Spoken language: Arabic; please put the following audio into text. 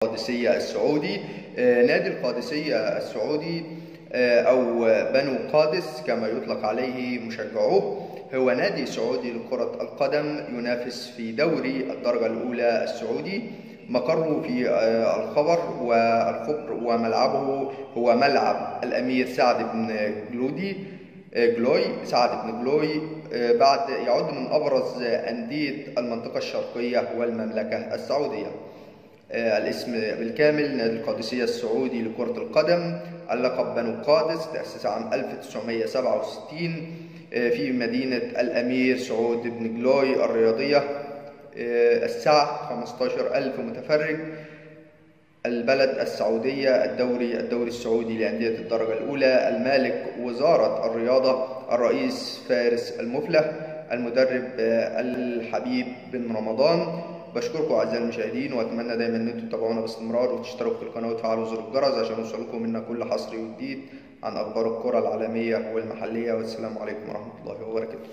القادسية السعودي. نادي القادسية السعودي أو بنو قادس كما يطلق عليه مشجعوه هو نادي سعودي لكرة القدم ينافس في دوري الدرجة الأولى السعودي. مقره في الخبر والخبر، وملعبه هو ملعب الأمير سعد بن جلوي. يعد من أبرز أندية المنطقة الشرقية والمملكة السعودية. الاسم بالكامل نادي القادسية السعودي لكرة القدم. اللقب بنو قادس، تأسس عام 1967 في مدينة الأمير سعود بن جلوي الرياضية. السعة 15,000 متفرج. البلد السعودية. الدوري السعودي لأندية الدرجة الأولى. المالك وزارة الرياضة. الرئيس فارس المفلح. المدرب الحبيب بن رمضان. بشكركم أعزائي المشاهدين، وأتمنى دايما إن انتم تتابعونا باستمرار وتشتركوا في القناة وتفعلوا زر الجرس عشان يوصلكم منا كل حصري وجديد عن أخبار الكرة العالمية والمحلية. والسلام عليكم ورحمة الله وبركاته.